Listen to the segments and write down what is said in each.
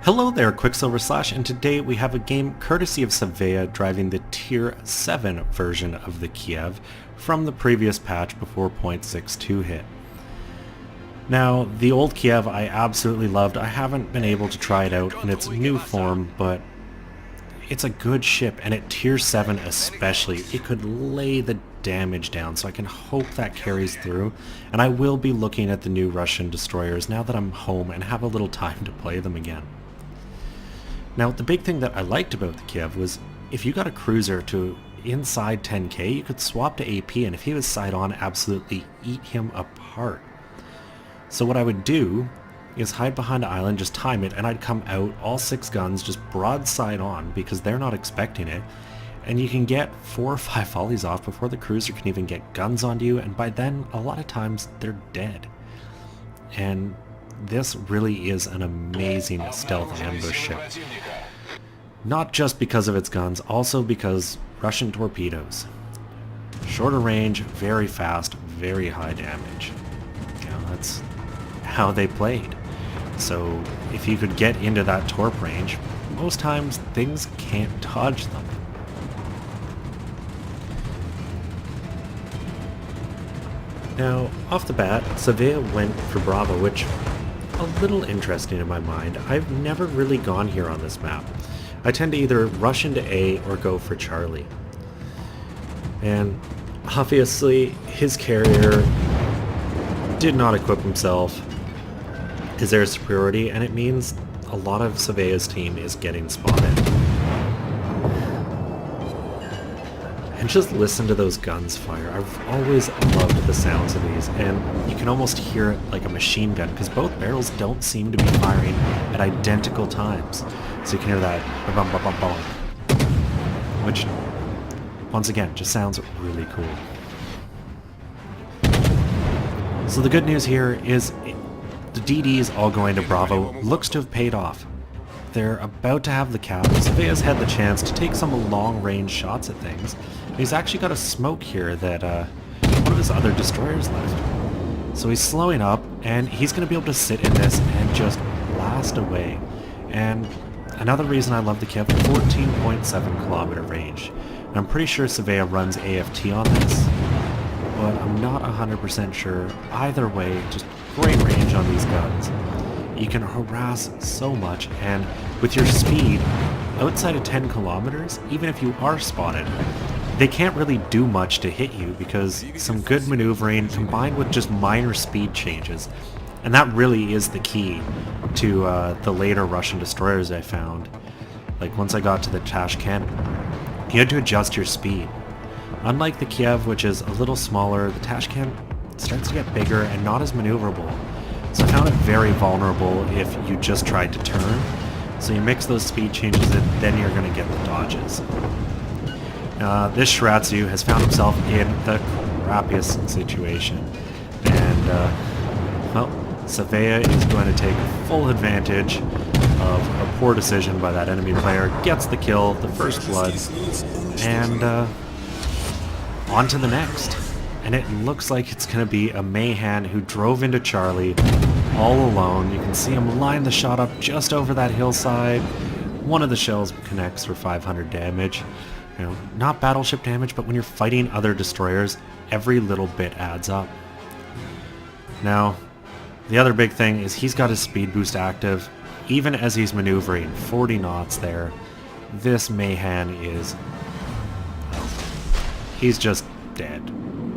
Hello there, Qckslvrslash, and today we have a game courtesy of Seveah driving the Tier 7 version of the Kiev from the previous patch before 0.62 hit. Now, the old Kiev I absolutely loved. I haven't been able to try it out in its new form, but it's a good ship, and at Tier 7 especially, it could lay the damage down, so I can hope that carries through, and I will be looking at the new Russian destroyers now that I'm home and have a little time to play them again. Now, the big thing that I liked about the Kiev was if you got a cruiser to inside 10k, you could swap to AP, and if he was side on, absolutely eat him apart. So what I would do is hide behind an island, just time it, and I'd come out, all 6 guns, just broadside on, because they're not expecting it, and you can get 4 or 5 volleys off before the cruiser can even get guns onto you, and by then, a lot of times, they're dead. And this really is an amazing stealth ambush ship. Not just because of its guns, also because Russian torpedoes. Shorter range, very fast, very high damage. You know, that's how they played. So if you could get into that torp range, most times things can't dodge them. Now, off the bat, Seveah went for Bravo, which a little interesting in my mind. I've never really gone here on this map. I tend to either rush into A or go for Charlie. And obviously his carrier did not equip himself. Is there a superiority? And it means a lot of Seveah's team is getting spotted. And just listen to those guns fire. I've always loved the sounds of these, and you can almost hear it like a machine gun, because both barrels don't seem to be firing at identical times. So you can hear that bum bum bum bum, which, once again, just sounds really cool. So the good news here is the DDs all going to Bravo looks to have paid off. They're about to have the cap. Seveah's had the chance to take some long-range shots at things. He's actually got a smoke here that one of his other destroyers left. So he's slowing up, and he's going to be able to sit in this and just blast away. And another reason I love the Kiev, 14.7 kilometer range. And I'm pretty sure Seveah runs AFT on this, but I'm not 100% sure. Either way, just great range on these guns. You can harass so much, and with your speed, outside of 10 kilometers, even if you are spotted, they can't really do much to hit you because some good maneuvering combined with just minor speed changes. And that really is the key to the later Russian destroyers I found. Like once I got to the Tashkent, you had to adjust your speed. Unlike the Kiev, which is a little smaller, the Tashkent starts to get bigger and not as maneuverable. So I found it very vulnerable if you just tried to turn. So you mix those speed changes and then you're going to get the dodges. This Shiratsu has found himself in the crappiest situation. And, well, Seveah is going to take full advantage of a poor decision by that enemy player, gets the kill, the first blood, and on to the next. And it looks like it's going to be a Mayhan who drove into Charlie all alone. You can see him line the shot up just over that hillside. One of the shells connects for 500 damage. You know, not battleship damage, but when you're fighting other destroyers, every little bit adds up. Now, the other big thing is he's got his speed boost active, even as he's maneuvering, 40 knots there. This Mayhan is, well, he's just dead.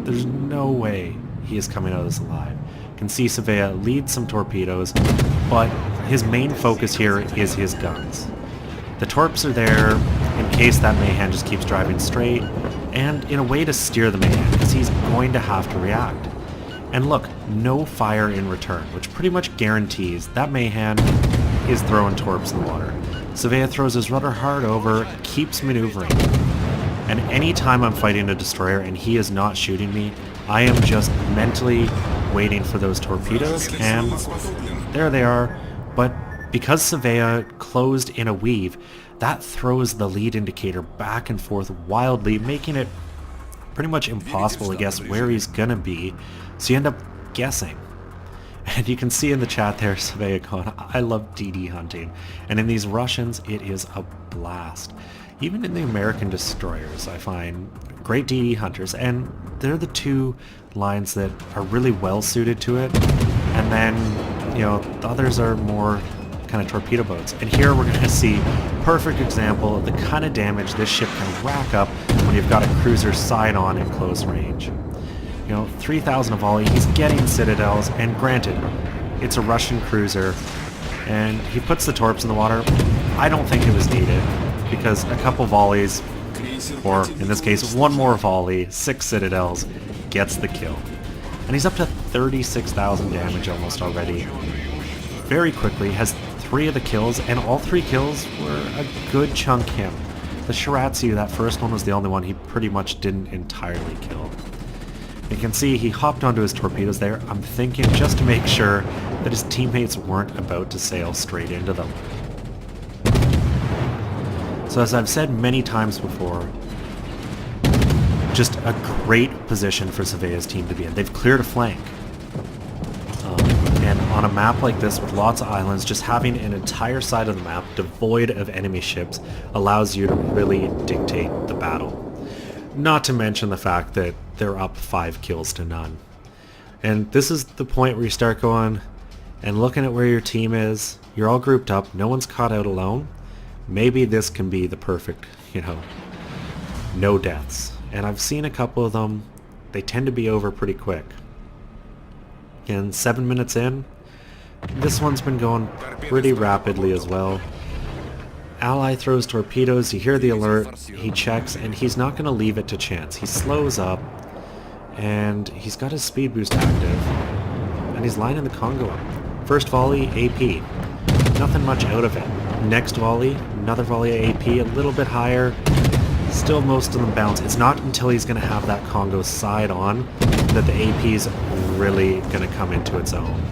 There's no way he is coming out of this alive. You can see Seveah lead some torpedoes, but his main focus here is his guns. The torps are there in case that Mayhan just keeps driving straight, and in a way to steer the Mayhan, because he's going to have to react. And look, no fire in return, which pretty much guarantees that Mayhan is throwing torps in the water. Seveah throws his rudder hard over, keeps maneuvering. And anytime I'm fighting a destroyer and he is not shooting me, I am just mentally waiting for those torpedoes, and there they are. But because Seveah closed in a weave, that throws the lead indicator back and forth wildly, making it pretty much impossible to guess where he's gonna be, so you end up guessing. And you can see in the chat there, Seveah going, I love DD hunting. And in these Russians, it is a blast. Even in the American destroyers, I find great DD hunters, and they're the two lines that are really well suited to it. And then, you know, the others are more kind of torpedo boats. And here we're going to see perfect example of the kind of damage this ship can rack up when you've got a cruiser side on in close range. You know, 3,000 a volley, he's getting citadels, and granted, it's a Russian cruiser, and he puts the torps in the water. I don't think it was needed, because a couple volleys, or in this case, one more volley, 6 citadels, gets the kill. And he's up to 36,000 damage almost already. Very quickly, has 3 of the kills, and all 3 kills were a good chunk him. The Shiratsu, that first one was the only one he pretty much didn't entirely kill. You can see he hopped onto his torpedoes there, I'm thinking just to make sure that his teammates weren't about to sail straight into them. So as I've said many times before, just a great position for Seveah's team to be in. They've cleared a flank. And on a map like this with lots of islands, just having an entire side of the map devoid of enemy ships allows you to really dictate the battle. Not to mention the fact that they're up 5 kills to none. And this is the point where you start going and looking at where your team is. You're all grouped up, no one's caught out alone. Maybe this can be the perfect, you know, no deaths. And I've seen a couple of them, they tend to be over pretty quick. And 7 minutes in, this one's been going pretty rapidly as well. Ally throws torpedoes, you hear the alert, he checks, and he's not going to leave it to chance. He slows up, and he's got his speed boost active, and he's lining the Congo up. First volley, AP. Nothing much out of it. Next volley, another volley of AP, a little bit higher. Still most of them bounce. It's not until he's going to have that Congo side on that the AP's really going to come into its own.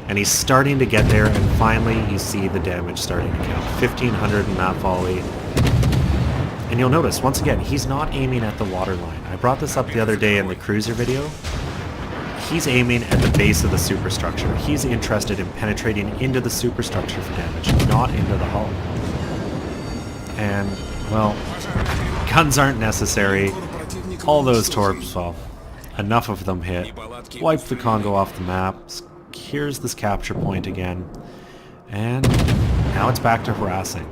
And he's starting to get there, and finally you see the damage starting to count. 1,500 in that volley. And you'll notice, once again, he's not aiming at the waterline. I brought this up the other day in the cruiser video. He's aiming at the base of the superstructure. He's interested in penetrating into the superstructure for damage, not into the hull. And, well, guns aren't necessary. All those torps, well, enough of them hit. Wipe the Congo off the map. Here's this capture point again. And now it's back to harassing.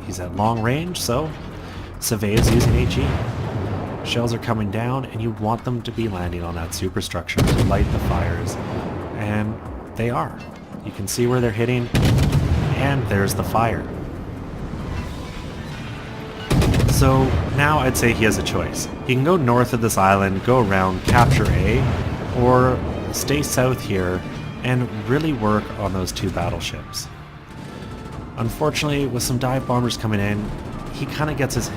He's at long range, so Seveah's using HE. Shells are coming down, and you want them to be landing on that superstructure to light the fires. And they are. You can see where they're hitting, and there's the fire. So now I'd say he has a choice. He can go north of this island, go around, capture A, or stay south here and really work on those 2 battleships. Unfortunately, with some dive bombers coming in, he kind of gets his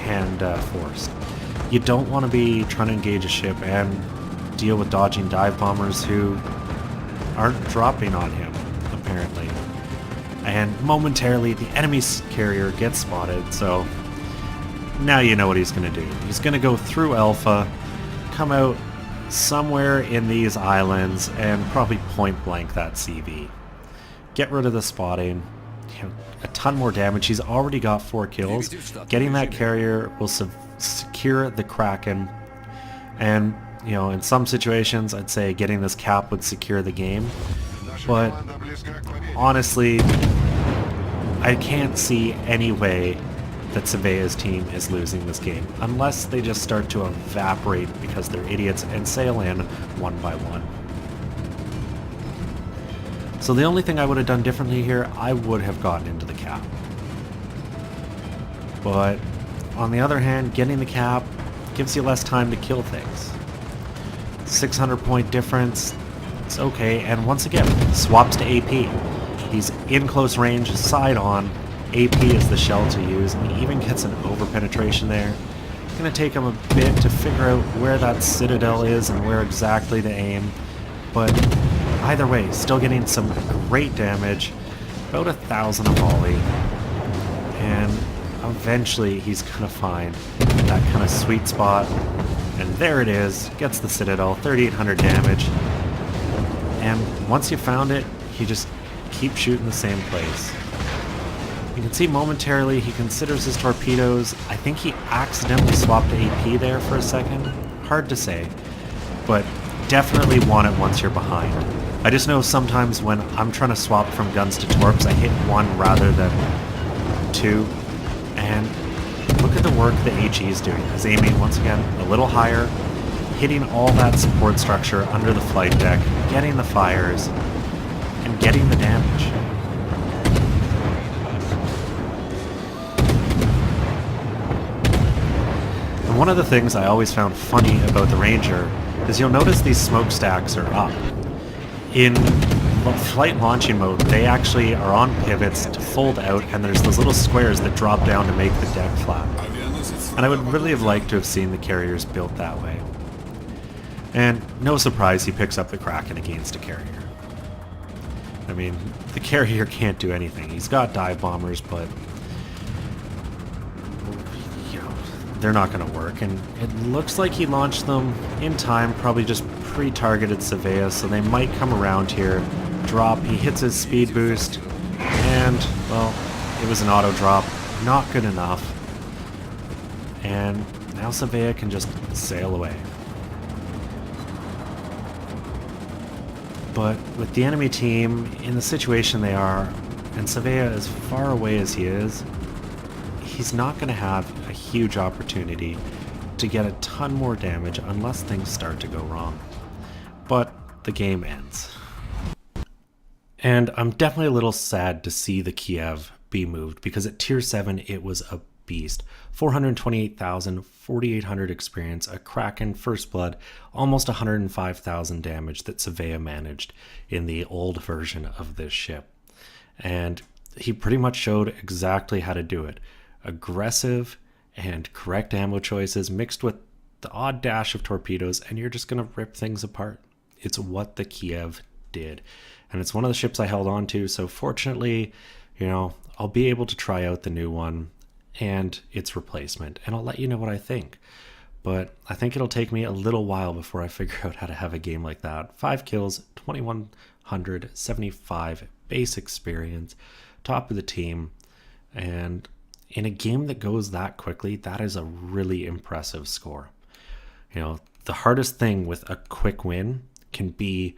hand forced. You don't want to be trying to engage a ship and deal with dodging dive bombers who aren't dropping on him, apparently. And momentarily, the enemy's carrier gets spotted, so now you know what he's going to do. He's going to go through Alpha, come out somewhere in these islands, and probably point blank that CV. Get rid of the spotting. You know, a ton more damage. He's already got 4 kills. Getting that carrier will secure the Kraken, and you know, in some situations I'd say getting this cap would secure the game, but honestly I can't see any way that Seveah's team is losing this game unless they just start to evaporate because they're idiots and sail in one by one. So the only thing I would have done differently here, I would have gotten into the cap. But on the other hand, getting the cap gives you less time to kill things. 600 point difference, it's okay, and once again, swaps to AP. He's in close range, side on, AP is the shell to use, and he even gets an over-penetration there. It's going to take him a bit to figure out where that citadel is and where exactly to aim, but either way, still getting some great damage, about 1,000 a volley, and eventually he's going to find that kind of sweet spot, and there it is, gets the citadel, 3,800 damage. And once you found it, you just keep shooting the same place. You can see momentarily he considers his torpedoes. I think he accidentally swapped AP there for a second. Hard to say, but definitely want it once you're behind. I just know sometimes when I'm trying to swap from guns to torps, I hit one rather than two. And look at the work that HE is doing. He's aiming once again a little higher, hitting all that support structure under the flight deck, getting the fires, and getting the damage. And one of the things I always found funny about the Ranger is you'll notice these smokestacks are up. In flight launching mode, they actually are on pivots to fold out, and there's those little squares that drop down to make the deck flat. And I would really have liked to have seen the carriers built that way. And no surprise he picks up the Kraken against a carrier. I mean, the carrier can't do anything. He's got dive bombers, but you know, they're not going to work. And it looks like he launched them in time, probably just pre-targeted Seveah, so they might come around here. Drop, he hits his speed boost, and, well, it was an auto drop. Not good enough. And now Seveah can just sail away. But with the enemy team in the situation they are, and Seveah as far away as he is, he's not going to have a huge opportunity to get a ton more damage unless things start to go wrong. But the game ends. And I'm definitely a little sad to see the Kiev be moved, because at tier 7 it was a beast. 428,000, 4,800 experience, a Kraken first blood, almost 105,000 damage that Seveah managed in the old version of this ship. And he pretty much showed exactly how to do it. Aggressive and correct ammo choices mixed with the odd dash of torpedoes, and you're just going to rip things apart. It's what the Kiev did. And it's one of the ships I held on to, so fortunately, you know, I'll be able to try out the new one and its replacement, and I'll let you know what I think. But I think it'll take me a little while before I figure out how to have a game like that. 5 kills, 2,175 base experience, top of the team, and in a game that goes that quickly, that is a really impressive score. You know, the hardest thing with a quick win can be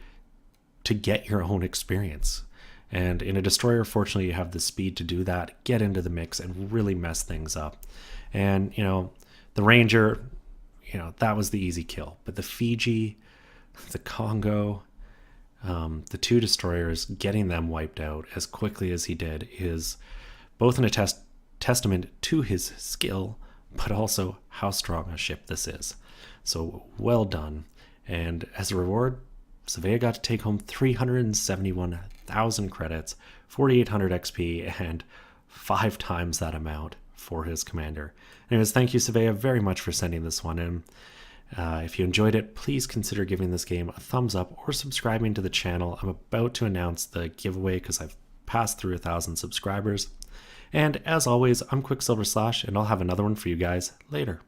to get your own experience. And in a destroyer, fortunately, you have the speed to do that, get into the mix, and really mess things up. And, you know, the Ranger, you know, that was the easy kill. But the Fiji, the Congo, the 2 destroyers, getting them wiped out as quickly as he did is both an testament to his skill, but also how strong a ship this is. So well done. And as a reward, Seveah got to take home 371,000 credits, 4,800 XP, and 5 times that amount for his commander. Anyways, thank you, Seveah, very much for sending this one in. If you enjoyed it, please consider giving this game a thumbs up or subscribing to the channel. I'm about to announce the giveaway because I've passed through 1,000 subscribers. And as always, I'm Qckslvrslash, and I'll have another one for you guys later.